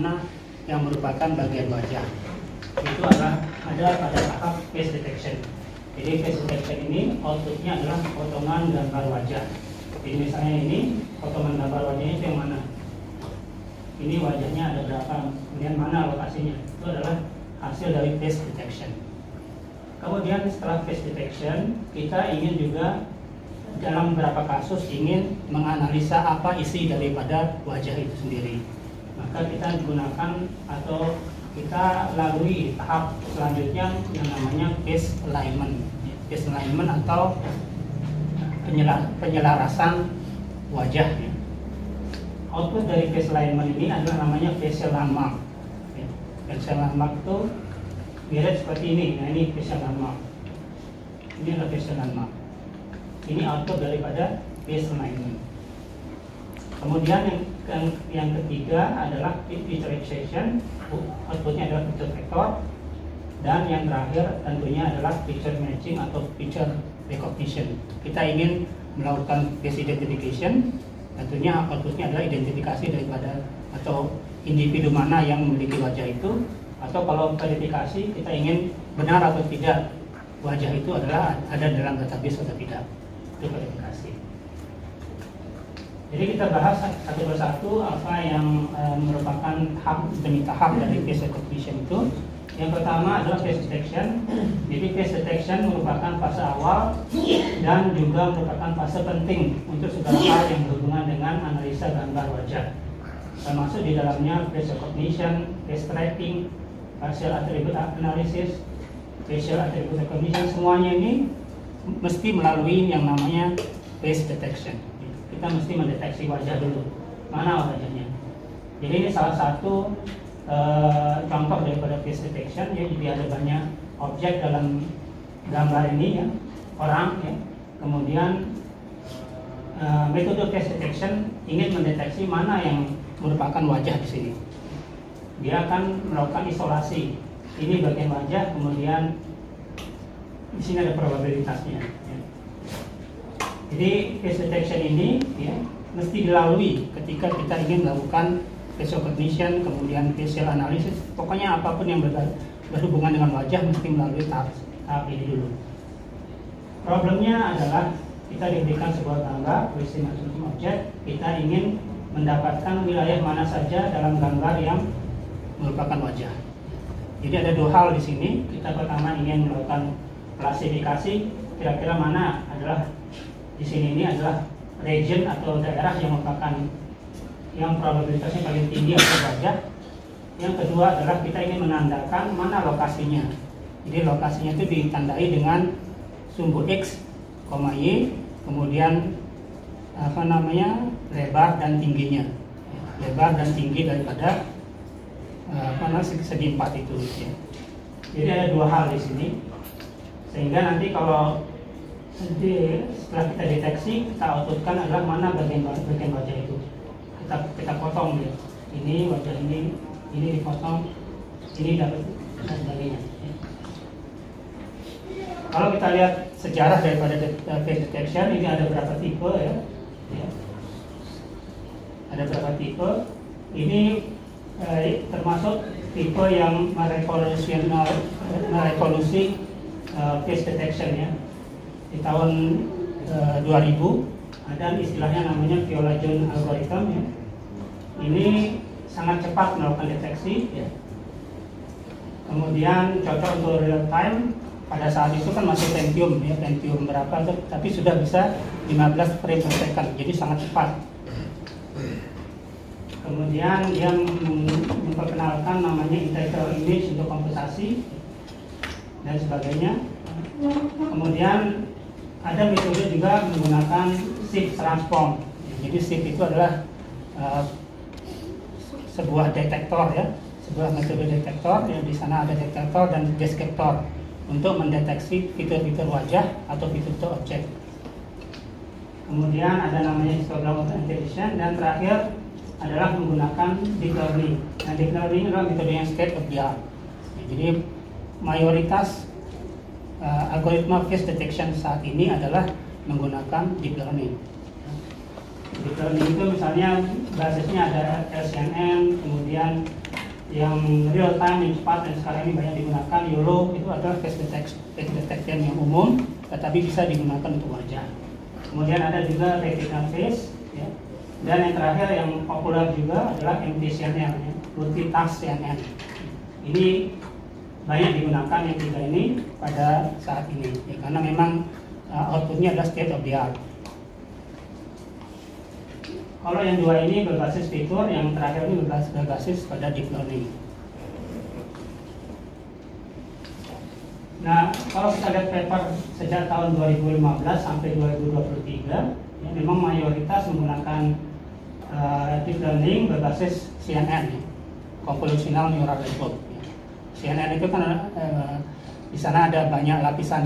mana yang merupakan bagian wajah. Itu adalah ada pada tahap face detection. Jadi face detection ini outputnya adalah potongan gambar wajah. Jadi misalnya ini potongan gambar wajahnya itu yang mana? Ini wajahnya ada berapa, kemudian mana lokasinya. Itu adalah hasil dari face detection. Kemudian setelah face detection, kita ingin juga dalam beberapa kasus ingin menganalisa apa isi daripada wajah itu sendiri. Maka kita gunakan atau kita lalui tahap selanjutnya yang namanya face alignment. Face alignment atau penyelarasan wajah. Output dari face alignment ini adalah namanya facial landmark. Facial landmark itu mirip seperti ini. Nah, ini facial landmark. Ini adalah facial landmark. Ini output daripada face alignment. Kemudian yang ketiga adalah visualization. Outputnya adalah picture vector. Dan yang terakhir tentunya adalah picture matching atau picture recognition. Kita ingin melakukan face identification. Tentunya outputnya adalah identifikasi daripada atau individu mana yang memiliki wajah itu, atau kalau verifikasi kita ingin benar atau tidak wajah itu adalah ada dalam database atau tidak. Itu verifikasi. Jadi kita bahas satu persatu apa yang merupakan tahap demi tahap dari face recognition itu. Yang pertama adalah face detection. Jadi face detection merupakan fase awal dan juga merupakan fase penting untuk segala hal yang berhubungan dengan analisa gambar wajah. Termasuk di dalamnya face recognition, face tracking, facial attribute analysis, facial attribute recognition, semuanya ini mesti melalui yang namanya face detection. Kita mesti mendeteksi wajah dulu, mana wajahnya. Jadi ini salah satu contoh daripada face detection, ya. Jadi ada banyak objek dalam gambar ini, ya, orang, ya. Kemudian metode face detection ingin mendeteksi mana yang merupakan wajah di sini. Dia akan melakukan isolasi. Ini bagian wajah, kemudian di sini ada probabilitasnya. Ya. Jadi face detection ini, ya, mesti dilalui ketika kita ingin melakukan face recognition, kemudian facial analysis. Pokoknya apapun yang berhubungan dengan wajah mesti melalui tahap ini dulu. Problemnya adalah kita diberikan sebuah gambar, berisi macam-macam objek. Kita ingin mendapatkan wilayah mana saja dalam gambar yang merupakan wajah. Jadi ada dua hal di sini. Kita pertama ingin melakukan klasifikasi, kira-kira mana adalah di sini ini adalah region atau daerah yang merupakan yang probabilitasnya paling tinggi atau wajah. Yang kedua adalah kita ingin menandakan mana lokasinya. Jadi lokasinya itu ditandai dengan sumbu X, Y, kemudian lebar dan tingginya. Lebar dan tinggi daripada segi 4 itu. Ya. Jadi ada dua hal di sini. Sehingga nanti kalau setelah kita deteksi, kita outputkan adalah mana bagian wajah itu. Kita potong, ya. Ini wajah ini dipotong, ini dapat dan sebagainya. Ya. Kalau kita lihat sejarah daripada face detection, ini ada berapa tipe, ya. Ya. Ada berapa tipe. Ini termasuk tipe yang merevolusi face detection, ya. Di tahun 2000 ada istilahnya namanya Viola-John algorithm, ya. Ini sangat cepat melakukan deteksi, ya. Kemudian cocok untuk real time. Pada saat itu kan masih Pentium, ya, Pentium berapa, tapi sudah bisa 15 frame per second, jadi sangat cepat. Kemudian dia memperkenalkan namanya integral image untuk komputasi dan sebagainya. Kemudian ada metode juga menggunakan shift transform. Jadi shift itu adalah sebuah detektor, ya, sebuah metode detektor. Ya, di sana ada detektor dan deskriptor untuk mendeteksi fitur-fitur wajah atau fitur-fitur objek. Kemudian ada namanya histogram authentication, dan terakhir adalah menggunakan deep learning. Nah, deep learning adalah metode yang state of the art. Jadi mayoritas algoritma face detection saat ini adalah menggunakan deep learning. Deep learning itu misalnya basisnya ada LCNN, kemudian yang real time, yang cepat dan sekarang ini banyak digunakan, YOLO, itu adalah face detection yang umum, tetapi bisa digunakan untuk wajah. Kemudian ada juga retina face, ya. Dan yang terakhir yang populer juga adalah MT-CNN, ya, multitask CNN. Ini banyak digunakan yang tiga ini pada saat ini, ya, karena memang outputnya adalah state of the art. Kalau yang dua ini berbasis fitur, yang terakhir ini berbasis pada deep learning. Nah, kalau kita lihat paper sejak tahun 2015 sampai 2023, ya, memang mayoritas menggunakan deep learning berbasis CNN, ya, convolutional neural network. Ya. CNN itu kan di sana ada banyak lapisan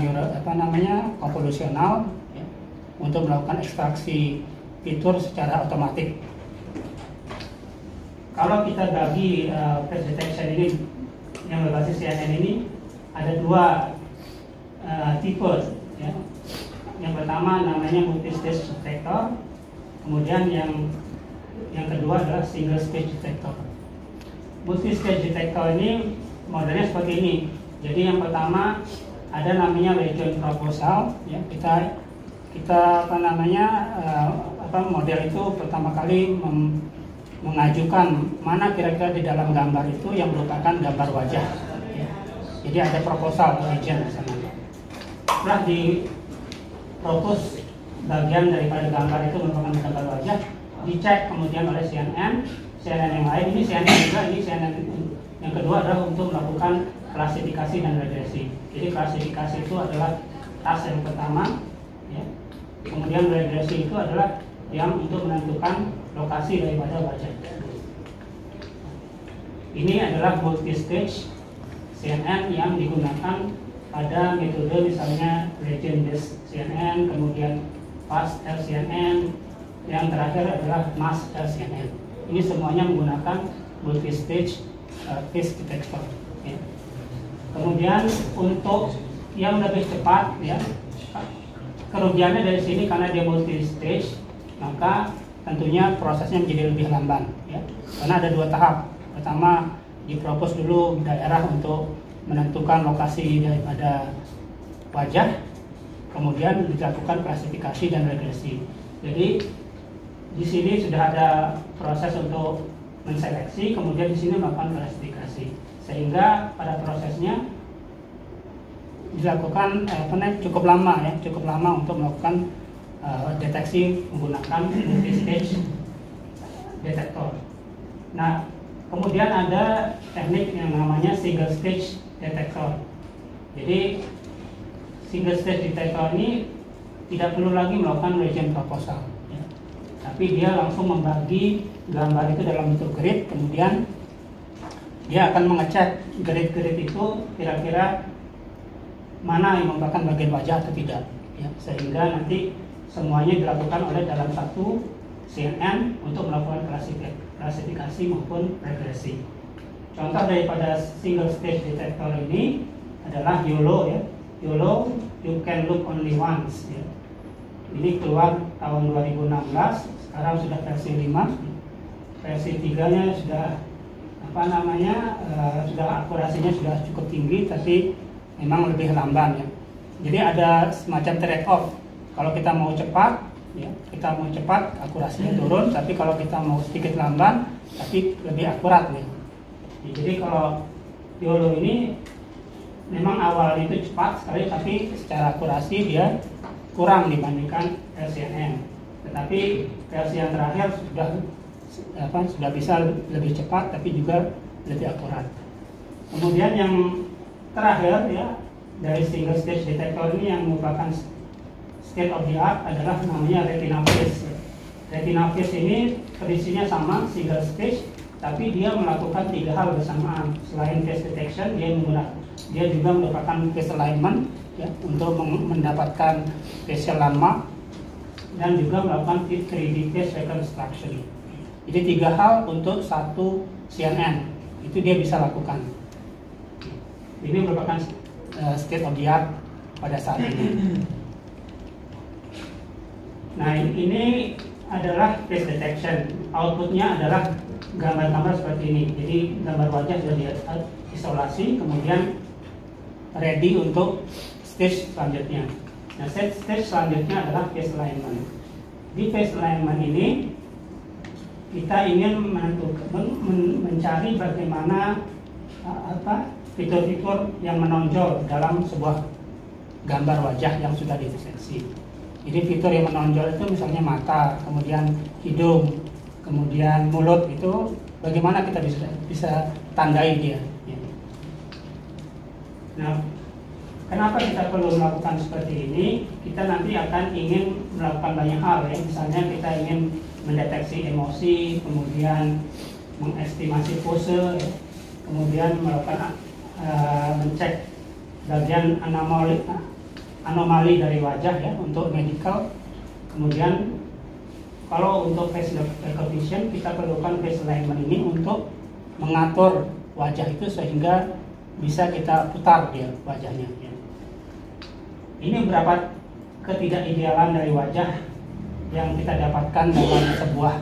konvolusional, ya, untuk melakukan ekstraksi fitur secara otomatis. Kalau kita bagi face detection ini yang berbasis CNN ini ada dua tipe, ya. Yang pertama namanya multi-stage detector, kemudian yang kedua adalah single stage detector. Multi-stage detector ini modelnya seperti ini. Jadi yang pertama ada namanya region proposal, ya, kita model itu pertama kali mengajukan mana kira-kira di dalam gambar itu yang merupakan gambar wajah, ya. Jadi ada proposal region di sana. Setelah dipropos bagian daripada gambar itu merupakan gambar wajah, dicek kemudian oleh CNN yang lain. Ini CNN juga, ini CNN yang kedua adalah untuk melakukan klasifikasi dan regresi. Jadi klasifikasi itu adalah tas yang pertama, ya. Kemudian regresi itu adalah yang untuk menentukan lokasi daripada wajah. Ini adalah multi-stage CNN yang digunakan pada metode misalnya region based CNN, kemudian fast LCNN, yang terakhir adalah mass LCNN. Ini semuanya menggunakan multi-stage face detector. Ya. Kemudian untuk yang lebih cepat, ya, kerugiannya dari sini karena dia multi-stage, maka tentunya prosesnya menjadi lebih lamban, ya. Karena ada dua tahap. Pertama, dipropos dulu daerah untuk menentukan lokasi daripada wajah, kemudian dilakukan klasifikasi dan regresi. Jadi di sini sudah ada proses untuk menseleksi, kemudian di sini melakukan klasifikasi, sehingga pada prosesnya dilakukan cukup lama untuk melakukan deteksi menggunakan multi-stage detector. Nah, kemudian ada teknik yang namanya single stage detector. Jadi single stage detector ini tidak perlu lagi melakukan region proposal, ya. Tapi dia langsung membagi gambar itu dalam bentuk grid, kemudian dia akan mengecek grid-grid itu kira-kira mana yang merupakan bagian wajah atau tidak, ya. Sehingga nanti semuanya dilakukan oleh dalam satu CNN untuk melakukan klasifikasi maupun regresi. Contoh daripada single stage detector ini adalah YOLO, ya. YOLO, you can look only once, ya. Ini keluar tahun 2016, sekarang sudah versi 5. Versi 3-nya sudah sudah akurasinya sudah cukup tinggi, tapi memang lebih lamban, ya. Jadi ada semacam trade off. Kalau kita mau cepat, ya, akurasinya turun, tapi kalau kita mau sedikit lamban, tapi lebih akurat, ya. Jadi kalau YOLO ini memang awalnya itu cepat sekali, tapi secara akurasi dia kurang dibandingkan LCNN. Tetapi versi yang terakhir sudah bisa lebih cepat, tapi juga lebih akurat. Kemudian yang terakhir, ya, dari single stage detector ini yang merupakan state of the art adalah namanya retina face. Retina face ini prinsipnya sama, single stage, tapi dia melakukan 3 hal bersamaan. Selain face detection, dia juga merupakan face alignment, ya, untuk mendapatkan facial landmark, dan juga melakukan 3D face reconstruction. Jadi 3 hal untuk satu CNN itu dia bisa lakukan. Ini merupakan state of the art pada saat ini. Nah, ini adalah face detection. Outputnya adalah gambar-gambar seperti ini. Jadi gambar wajah sudah diisolasi, kemudian ready untuk stage selanjutnya. Nah, stage selanjutnya adalah face alignment. Di face alignment ini kita ingin mencari bagaimana fitur-fitur yang menonjol dalam sebuah gambar wajah yang sudah dideteksi. Jadi fitur yang menonjol itu misalnya mata, kemudian hidung, kemudian mulut, itu bagaimana kita bisa tandai dia. Nah, kenapa kita perlu melakukan seperti ini? Kita nanti akan ingin melakukan banyak hal ya. Misalnya kita ingin mendeteksi emosi, kemudian mengestimasi pose, ya. Kemudian melakukan mencek bagian anomali dari wajah ya untuk medical. Kemudian kalau untuk face recognition kita perlukan face alignment ini untuk mengatur wajah itu sehingga bisa kita putar dia wajahnya ya. Ini beberapa ketidakidealan dari wajah yang kita dapatkan dalam sebuah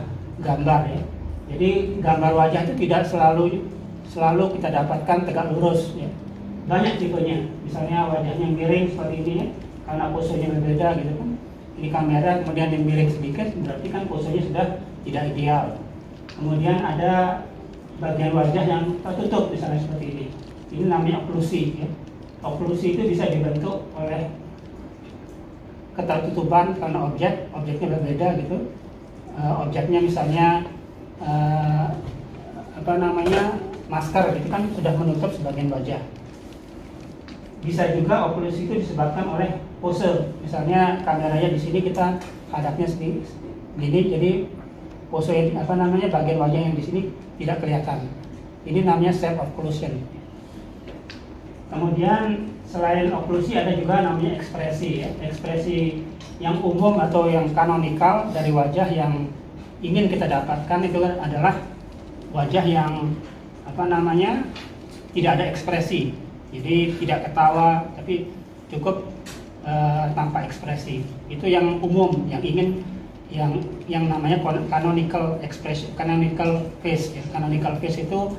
gambar ya. Jadi gambar wajah itu tidak selalu kita dapatkan tegak lurus ya. Banyak tipenya, misalnya wajahnya miring seperti ini ya, karena posenya berbeda gitu kan. Ini kamera kemudian yang miring sedikit, berarti kan posenya sudah tidak ideal. Kemudian ada bagian wajah yang tertutup misalnya seperti ini. Ini namanya oklusi ya. Oklusi itu bisa dibentuk oleh ketertutupan karena objeknya berbeda gitu. Objeknya misalnya masker itu kan sudah menutup sebagian wajah. Bisa juga oklusi itu disebabkan oleh pose. Misalnya kameranya di sini kita hadapnya segini, jadi pose bagian wajah yang di sini tidak kelihatan. Ini namanya self occlusion. Kemudian selain oklusi ada juga namanya ekspresi ya. Ekspresi yang umum atau yang kanonikal dari wajah yang ingin kita dapatkan itu adalah wajah yang tidak ada ekspresi. Jadi tidak ketawa tapi cukup tanpa ekspresi. Itu yang umum yang ingin yang namanya canonical expression, canonical face ya. Canonical face itu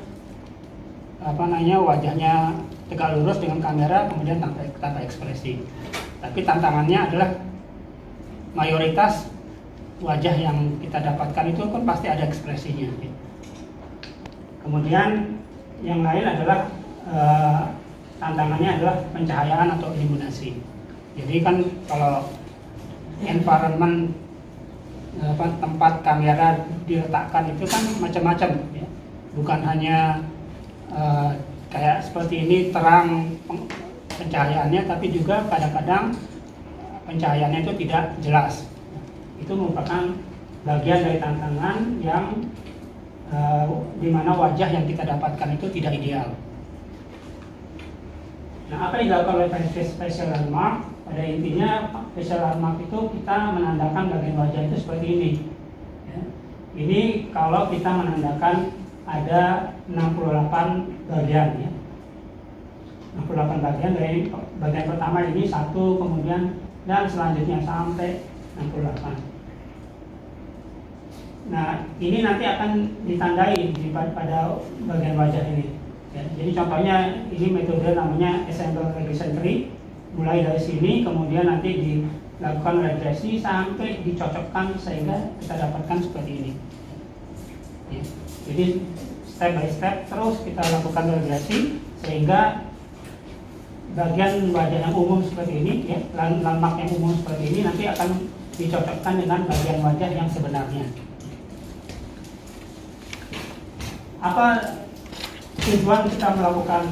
wajahnya tegak lurus dengan kamera kemudian tanpa ekspresi. Tapi tantangannya adalah mayoritas wajah yang kita dapatkan itu kan pasti ada ekspresinya. Kemudian yang lain adalah tantangannya adalah pencahayaan atau iluminasi. Jadi kan kalau environment tempat kamera diletakkan itu kan macam-macam ya. Bukan hanya kayak seperti ini terang pencahayaannya, tapi juga kadang-kadang pencahayaannya itu tidak jelas. Itu merupakan bagian dari tantangan yang di mana wajah yang kita dapatkan itu tidak ideal. Nah, apa yang dilakukan oleh facial landmark? Pada intinya facial landmark itu kita menandakan bagian wajah itu seperti ini. Ya. Ini kalau kita menandakan ada 68 bagian ya. 68 bagian dari bagian pertama ini 1, kemudian dan selanjutnya sampai 68. Nah, ini nanti akan ditandai pada bagian wajah ini. Ya, jadi contohnya ini metode namanya ensemble regression tree. Mulai dari sini kemudian nanti dilakukan regresi sampai dicocokkan sehingga kita dapatkan seperti ini. Ya, jadi step by step terus kita lakukan regresi sehingga bagian wajah yang umum seperti ini ya, landmark yang umum seperti ini nanti akan dicocokkan dengan bagian wajah yang sebenarnya. Apa tujuan kita melakukan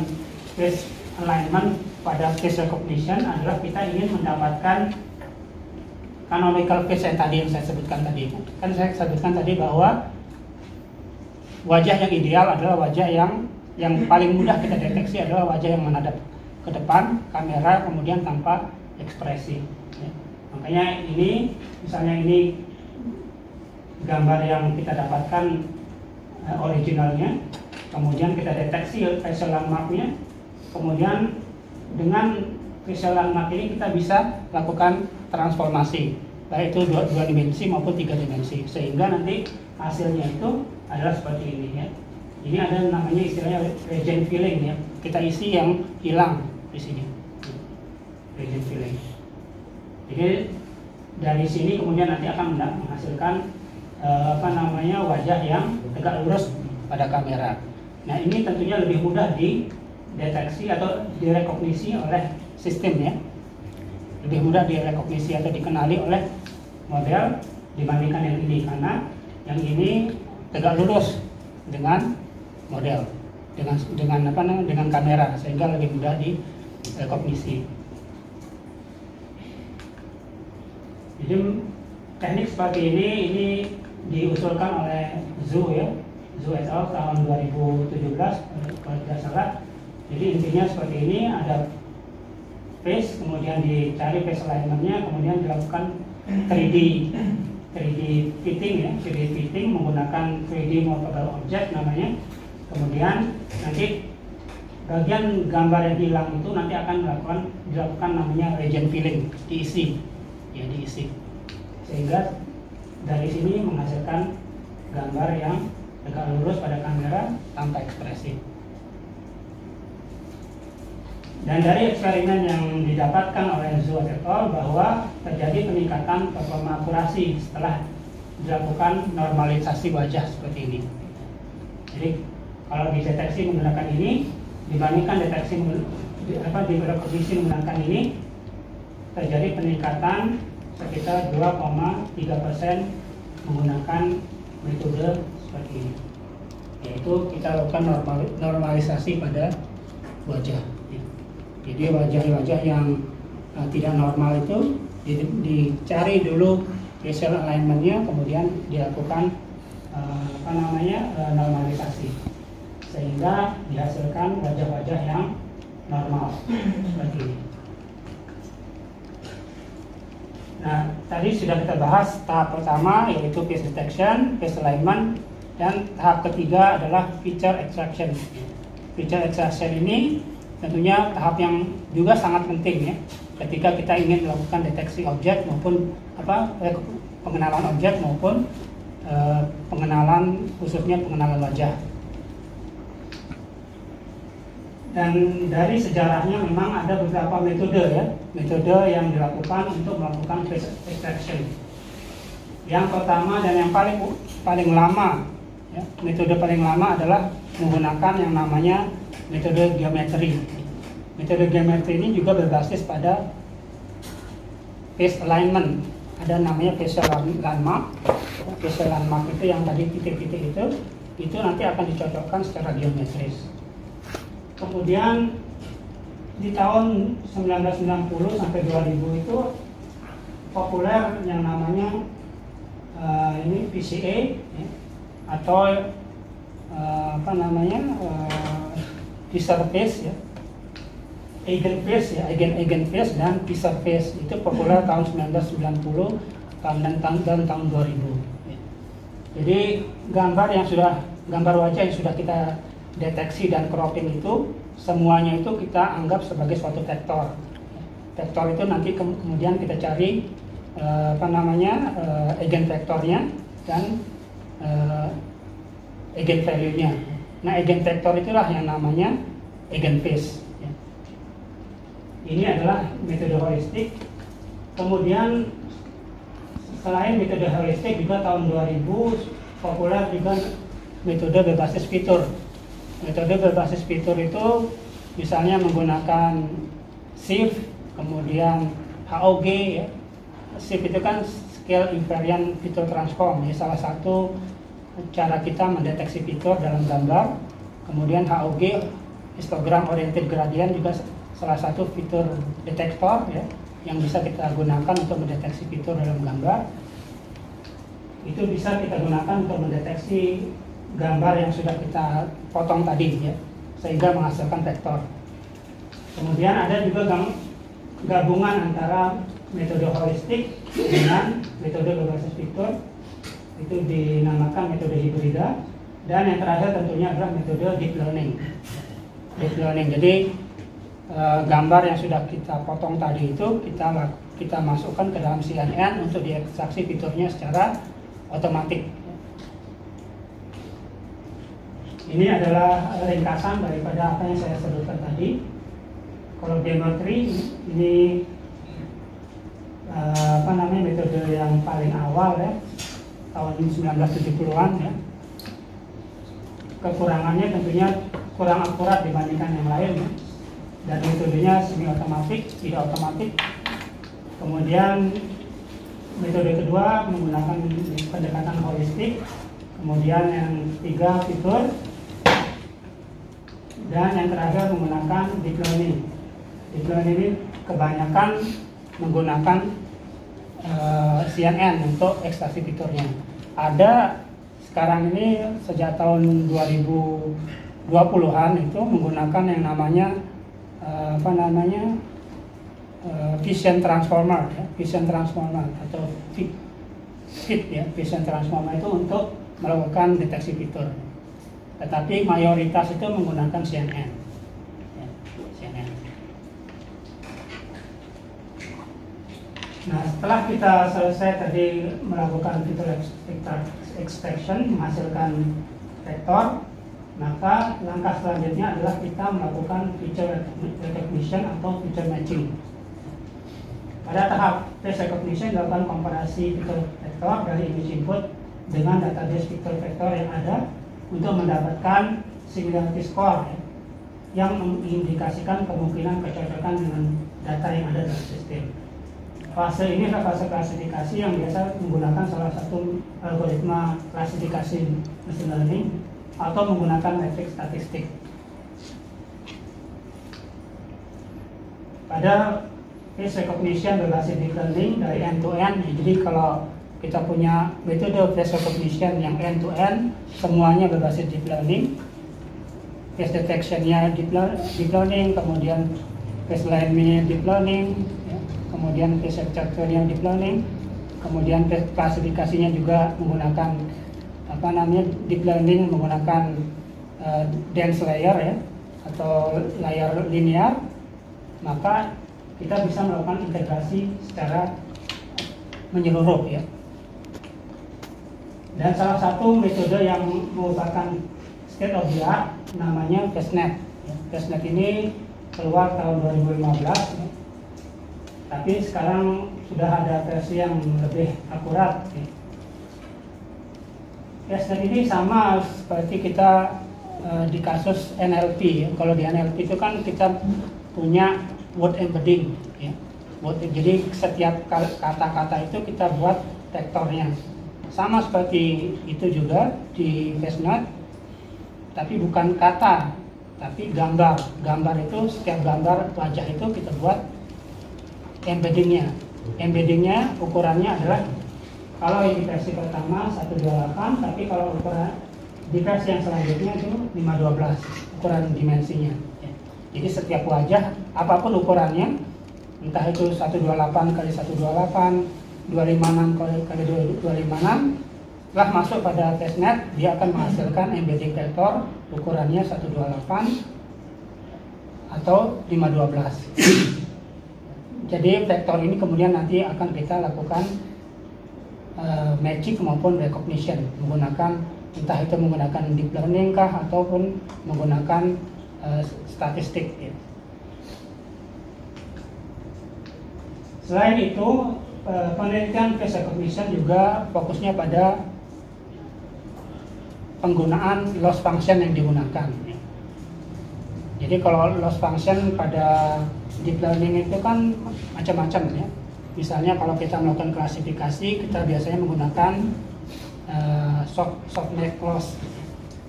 face alignment pada face recognition adalah kita ingin mendapatkan canonical face yang tadi yang saya sebutkan tadi. Kan saya sebutkan tadi bahwa wajah yang ideal adalah wajah yang paling mudah kita deteksi adalah wajah yang menghadap ke depan kamera kemudian tanpa ekspresi. Ya. Makanya ini misalnya ini gambar yang kita dapatkan originalnya. Kemudian kita deteksi facial landmark-nya. Kemudian dengan facial landmark ini kita bisa lakukan transformasi. baik itu dua dimensi maupun 3 dimensi, sehingga nanti hasilnya itu adalah seperti ini ya. Ini ada namanya istilahnya region filling ya, kita isi yang hilang di sini, region filling. Jadi dari sini kemudian nanti akan menghasilkan wajah yang tegak lurus pada kamera. Nah ini tentunya lebih mudah dideteksi atau direkognisi oleh sistem ya, lebih mudah direkognisi atau dikenali oleh model dibandingkan yang ini, karena yang ini tegak lurus dengan model, dengan kamera, sehingga lebih mudah direkognisi. Jadi teknik seperti ini diusulkan oleh Zhu ya, Zhu et al. Tahun 2017 kalau tidak salah. Jadi intinya seperti ini, ada face, kemudian dicari face alignment-nya, kemudian dilakukan 3D fitting ya, 3D fitting menggunakan 3D multiple object namanya. Kemudian nanti bagian gambar yang hilang itu nanti akan dilakukan namanya region filling, diisi, sehingga dari sini menghasilkan gambar yang tegak lurus pada kamera tanpa ekspresi. Dan dari eksperimen yang didapatkan oleh Zhu et al. Bahwa terjadi peningkatan performa akurasi setelah dilakukan normalisasi wajah seperti ini. Jadi kalau dideteksi menggunakan ini dibandingkan deteksi direkognisi menggunakan ini, terjadi peningkatan sekitar 2,3% menggunakan metode seperti ini, yaitu kita lakukan normalisasi pada wajah. Jadi wajah-wajah yang tidak normal itu dicari dulu facial alignment-nya, kemudian dilakukan normalisasi, sehingga dihasilkan wajah-wajah yang normal seperti ini. Nah, tadi sudah kita bahas tahap pertama, yaitu face detection, face alignment, dan tahap ketiga adalah feature extraction. Feature extraction ini tentunya tahap yang juga sangat penting ya, ketika kita ingin melakukan deteksi objek maupun pengenalan objek maupun pengenalan, khususnya pengenalan wajah. Dan dari sejarahnya memang ada beberapa metode ya, metode yang dilakukan untuk melakukan face extraction. Yang pertama dan yang paling lama ya, metode paling lama adalah menggunakan yang namanya metode geometri. Metode geometri ini juga berbasis pada face alignment. Ada namanya facial landmark. Facial landmark itu yang tadi titik-titik itu nanti akan dicocokkan secara geometris. Kemudian di tahun 1990 sampai 2000 itu populer yang namanya ini PCA ya, atau P-surface ya, eigenface ya, eigenface dan P-surface itu populer tahun 1990 dan tahun 2000. Jadi gambar wajah yang sudah kita deteksi dan cropping itu semuanya itu kita anggap sebagai suatu vektor. Vektor itu nanti kemudian kita cari eigenvektornya dan eigenvalue-nya. Nah, eigenvektor itulah yang namanya eigenface. Ini adalah metode heuristik. Kemudian selain metode heuristik juga tahun 2000 populer juga metode berbasis fitur. Metode berbasis fitur itu misalnya menggunakan SIF, kemudian HOG ya. SIF itu kan scale invariant feature transform ya, salah satu cara kita mendeteksi fitur dalam gambar. Kemudian HOG, histogram oriented gradient, juga salah satu fitur detektor ya, yang bisa kita gunakan untuk mendeteksi fitur dalam gambar. Itu bisa kita gunakan untuk mendeteksi gambar yang sudah kita potong tadi ya, sehingga menghasilkan vektor. Kemudian ada juga gabungan antara metode heuristik dengan metode berbasis fitur, itu dinamakan metode hibrida. Dan yang terakhir tentunya adalah metode deep learning. Deep learning, jadi gambar yang sudah kita potong tadi itu kita masukkan ke dalam CNN untuk diekstraksi fiturnya secara otomatis. Ini adalah ringkasan daripada apa yang saya sebutkan tadi. Kalau geometri ini metode yang paling awal ya, tahun 1970-an ya. Kekurangannya tentunya kurang akurat dibandingkan yang lain ya. Dan metodenya semi otomatis, tidak otomatis. Kemudian metode kedua menggunakan pendekatan holistik. Kemudian yang ketiga fitur. Dan yang terakhir menggunakan deep learning. Deep learning ini kebanyakan menggunakan CNN untuk ekstraksi fiturnya. Ada sekarang ini sejak tahun 2020-an itu menggunakan yang namanya vision transformer ya, vision transformer atau fit ya, vision transformer itu untuk melakukan deteksi fitur. Tetapi mayoritas itu menggunakan CNN. Ya, CNN. Nah, setelah kita selesai tadi melakukan fitur extraction, menghasilkan vektor, maka langkah selanjutnya adalah kita melakukan feature recognition atau feature matching. Pada tahap face recognition dilakukan komparasi fitur vektor dari image input dengan database fitur vektor yang ada untuk mendapatkan similarity score ya, yang mengindikasikan kemungkinan kecocokan dengan data yang ada dalam sistem. Fase ini adalah fase klasifikasi yang biasa menggunakan salah satu algoritma klasifikasi machine learning atau menggunakan metrik statistik. Pada face recognition berbasis deep learning dari end to end, jadi kalau kita punya metode face recognition yang end to end, semuanya berbasis deep learning. Face detection-nya deep learning, kemudian face alignment-nya deep learning, ya. Kemudian face extraction-nya deep learning, kemudian face klasifikasinya juga menggunakan deep learning menggunakan dense layer ya, atau layer linear. Maka kita bisa melakukan integrasi secara menyeluruh ya. Dan salah satu metode yang merupakan state of the art namanya FastNet. FastNet ini keluar tahun 2015 ya. Tapi sekarang sudah ada versi yang lebih akurat ya. FastNet ini sama seperti kita di kasus NLP ya. Kalau di NLP itu kan kita punya word embedding ya. Jadi setiap kata-kata itu kita buat vektornya. Sama seperti itu juga di FastNet, tapi bukan kata, tapi gambar. Gambar itu setiap gambar wajah itu kita buat embeddingnya. Embeddingnya ukurannya adalah kalau di versi pertama 128, tapi kalau ukuran di versi yang selanjutnya itu 512 ukuran dimensinya. Jadi setiap wajah apapun ukurannya, entah itu 128 kali 128, 256 kali 256, setelah masuk pada FastNet dia akan menghasilkan embedding vektor ukurannya 128 atau 512. Jadi vektor ini kemudian nanti akan kita lakukan matching maupun recognition menggunakan entah itu menggunakan deep learning kah ataupun menggunakan statistik ya. Selain itu penelitian face recognition juga fokusnya pada penggunaan loss function yang digunakan. Jadi kalau loss function pada deep learning itu kan macam-macam ya. Misalnya kalau kita melakukan klasifikasi, kita biasanya menggunakan softmax loss.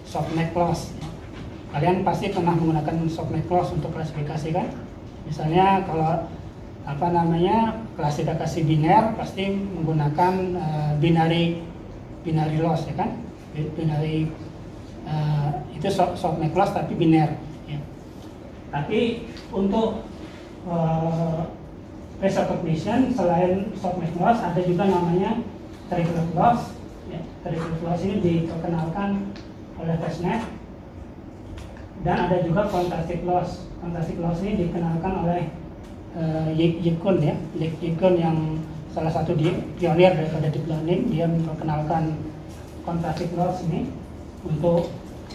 Softmax loss. Kalian pasti pernah menggunakan softmax loss untuk klasifikasi kan? Misalnya kalau klasifikasi biner pasti menggunakan binary loss ya kan, binary itu softmax loss tapi biner ya. Tapi untuk face recognition selain softmax loss ada juga namanya triplet loss ya. Triplet loss ini diperkenalkan oleh FastNet dan ada juga quantitative loss. Fantastic Loss ini dikenalkan oleh Yip-Kun ya, Yip-Kun yang salah satu pionir daripada deep learning. Dia memperkenalkan Fantastic Loss ini untuk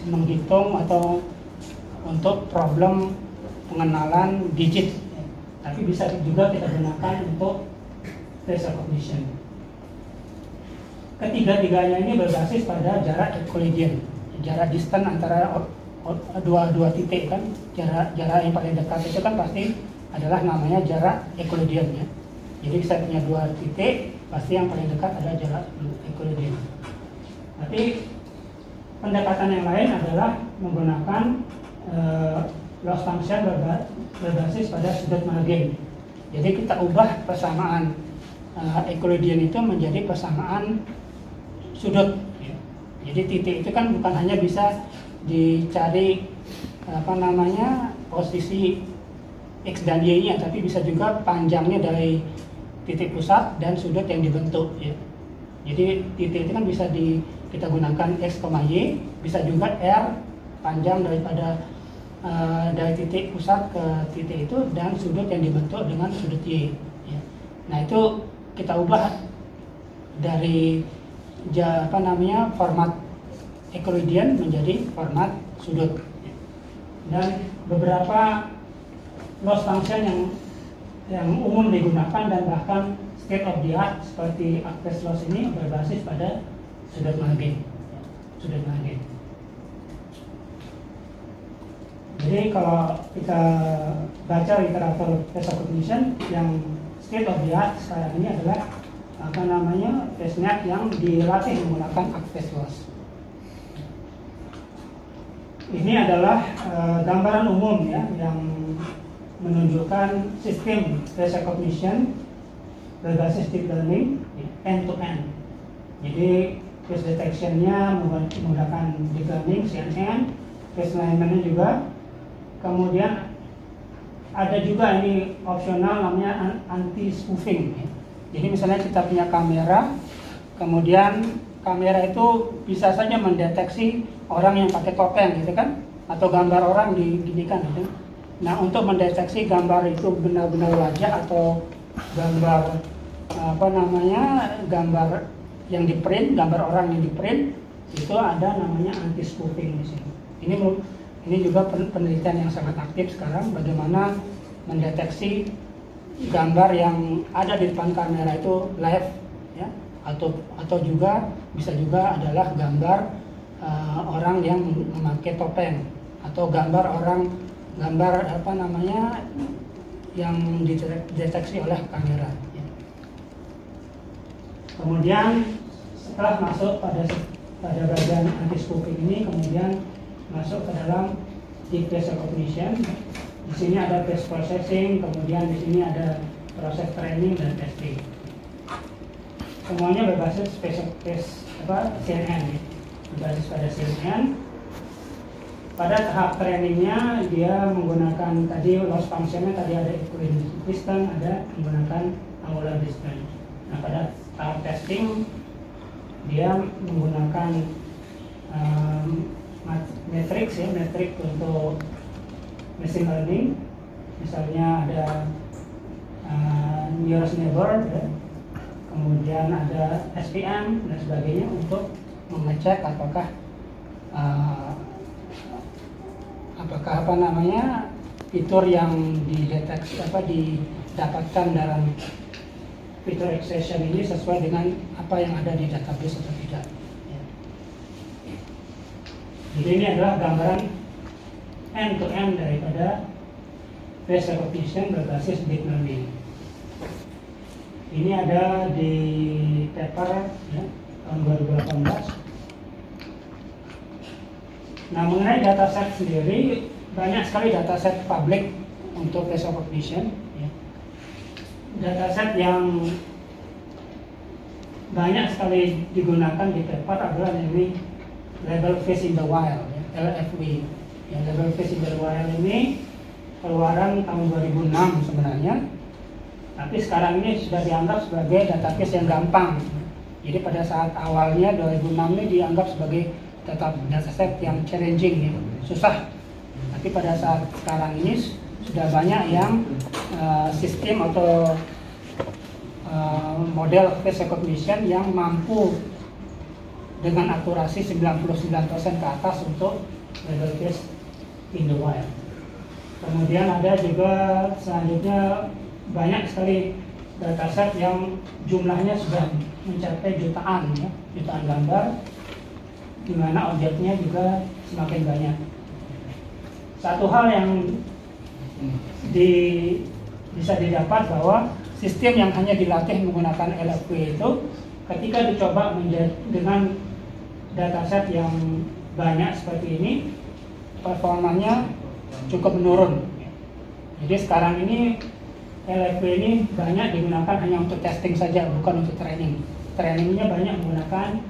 menghitung atau untuk problem pengenalan digit, tapi bisa juga kita gunakan untuk face recognition. Ketiga-tiganya ini berbasis pada jarak Euclidean, jarak distan antara dua titik kan, jarak yang paling dekat itu kan pasti adalah namanya jarak Euclidean ya. Jadi saya punya dua titik, pasti yang paling dekat adalah jarak Euclidean. Tapi pendekatan yang lain adalah menggunakan loss function berbasis pada sudut margin. Jadi kita ubah persamaan Euclidean itu menjadi persamaan sudut. Ya. Jadi titik itu kan bukan hanya bisa dicari posisi X dan Y-nya, tapi bisa juga panjangnya dari titik pusat dan sudut yang dibentuk. Ya. Jadi titik itu kan bisa kita gunakan X, Y, bisa juga R panjang daripada dari titik pusat ke titik itu dan sudut yang dibentuk dengan sudut Y. Ya. Nah itu kita ubah dari format Euclidean menjadi format sudut. Dan beberapa loss function yang umum digunakan dan bahkan state of the art seperti Aktes loss ini berbasis pada sudut margin. Sudut margin. Jadi kalau kita baca literatur face recognition, yang state of the art sekarang ini adalah FaceNet yang dilatih menggunakan Aktes loss. Ini adalah gambaran umum ya yang menunjukkan sistem face recognition berbasis deep learning end to end. Jadi face detection-nya menggunakan deep learning CNN, face alignment-nya juga. Kemudian ada juga ini opsional namanya anti spoofing. Jadi misalnya kita punya kamera, kemudian kamera itu bisa saja mendeteksi orang yang pakai topeng gitu kan, atau gambar orang diginikan gitu. Nah untuk mendeteksi gambar itu benar-benar wajah atau gambar gambar yang di print, gambar orang yang di print, itu ada namanya anti spoofing di sini. Ini juga penelitian yang sangat aktif sekarang, bagaimana mendeteksi gambar yang ada di depan kamera itu live ya, atau juga bisa juga adalah gambar orang yang memakai topeng, atau gambar yang dideteksi oleh kamera ya. Kemudian setelah masuk pada bagian anti spoofing ini, kemudian masuk ke dalam deep face recognition. Di sini ada face processing, kemudian di sini ada proses training dan testing. Semuanya berbasis CNN, berbasis pada CNN. Pada tahap trainingnya dia menggunakan tadi loss functionnya, tadi ada Euclidean distance, ada menggunakan angular distance. Nah pada tahap testing dia menggunakan metrik untuk machine learning, misalnya ada nearest neighbor ya. Kemudian ada SPM dan sebagainya untuk mengecek apakah fitur yang didapatkan dalam fitur extraction ini sesuai dengan apa yang ada di database atau tidak. Jadi ini adalah gambaran end to end daripada face recognition berbasis deep learning. Ini ada di paper ya, tahun 2018. Nah mengenai dataset sendiri, banyak sekali dataset publik untuk face recognition. Ya. Dataset yang banyak sekali digunakan di paper adalah ini Label Face in the Wild, ya, LFW. Ya, Label Face in the Wild ini keluaran tahun 2006 sebenarnya, tapi sekarang ini sudah dianggap sebagai database yang gampang. Jadi pada saat awalnya 2006 ini dianggap sebagai dataset yang challenging, ya, susah Tapi pada saat sekarang ini sudah banyak yang sistem atau model face recognition yang mampu dengan akurasi 99% ke atas untuk level face in the wild. Kemudian ada juga selanjutnya banyak sekali dataset yang jumlahnya sudah mencapai jutaan, ya, jutaan gambar, di mana objeknya juga semakin banyak. Satu hal yang bisa didapat bahwa sistem yang hanya dilatih menggunakan LFP itu ketika dicoba dengan dataset yang banyak seperti ini, performanya cukup menurun. Jadi sekarang ini LFP ini banyak digunakan hanya untuk testing saja, bukan untuk training. Trainingnya banyak menggunakan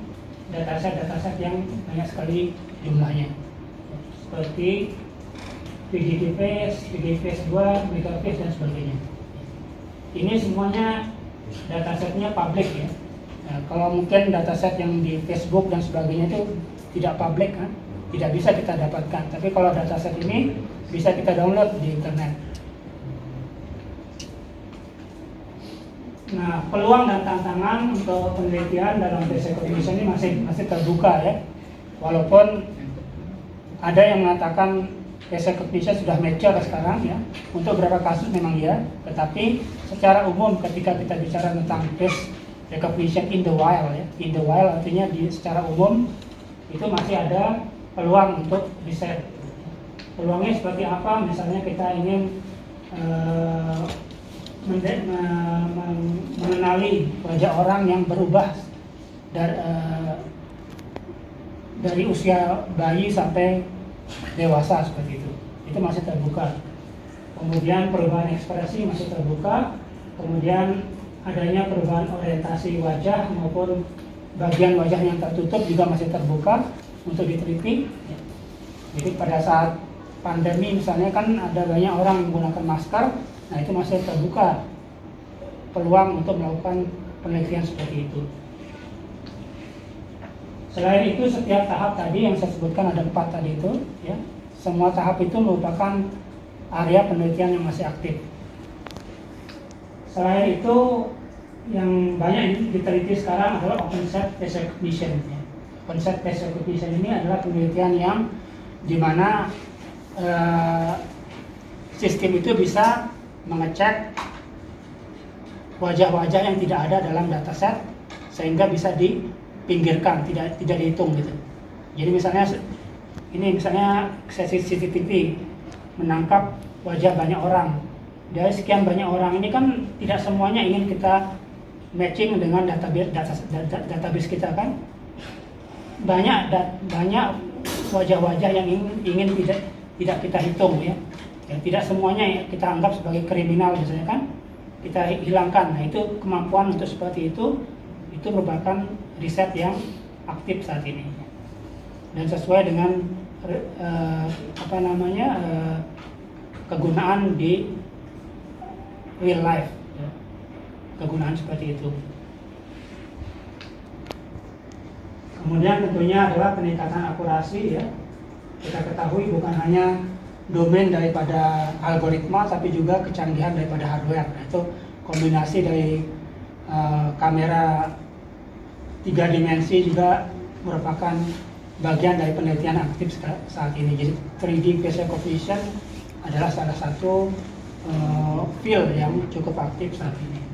dataset yang banyak sekali jumlahnya, seperti VGD Face, VGD Face 2, Megaface dan sebagainya. Ini semuanya datasetnya publik, ya. Nah, kalau mungkin dataset yang di Facebook dan sebagainya itu tidak publik, kan? Tidak bisa kita dapatkan. Tapi kalau dataset ini bisa kita download di internet. Nah, peluang dan tantangan untuk penelitian dalam face recognition ini masih terbuka, ya. Walaupun ada yang mengatakan face recognition sudah mature sekarang, ya. Untuk beberapa kasus memang ya, tetapi secara umum ketika kita bicara tentang face recognition in the wild, ya. In the wild artinya secara umum itu masih ada peluang untuk riset. Peluangnya seperti apa? Misalnya kita ingin mengenali wajah orang yang berubah dari usia bayi sampai dewasa, seperti itu masih terbuka. Kemudian perubahan ekspresi masih terbuka, kemudian adanya perubahan orientasi wajah maupun bagian wajah yang tertutup juga masih terbuka untuk diteliti. Jadi pada saat pandemi misalnya kan ada banyak orang yang menggunakan masker. Nah, itu masih terbuka peluang untuk melakukan penelitian seperti itu. Selain itu, setiap tahap tadi yang saya sebutkan ada 4 tadi itu, ya, semua tahap itu merupakan area penelitian yang masih aktif. Selain itu, yang banyak diteliti sekarang adalah OpenSet face recognition. Ya. OpenSet face recognition ini adalah penelitian yang dimana sistem itu bisa mengecek wajah-wajah yang tidak ada dalam dataset sehingga bisa dipinggirkan, tidak dihitung gitu. Jadi misalnya sesi CCTV menangkap wajah banyak orang. Dari sekian banyak orang ini kan tidak semuanya ingin kita matching dengan database kita, kan. Banyak wajah-wajah yang ingin tidak kita hitung, ya. Tidak semuanya kita anggap sebagai kriminal misalnya, kan, kita hilangkan. Nah, itu kemampuan untuk seperti itu merupakan riset yang aktif saat ini dan sesuai dengan kegunaan di real life, ya. Kegunaan seperti itu. Kemudian tentunya adalah peningkatan akurasi, ya. Kita ketahui bukan hanya domain daripada algoritma, tapi juga kecanggihan daripada hardware. Nah, itu kombinasi dari kamera 3 dimensi juga merupakan bagian dari penelitian aktif saat ini. Jadi 3D face recognition adalah salah satu field yang cukup aktif saat ini.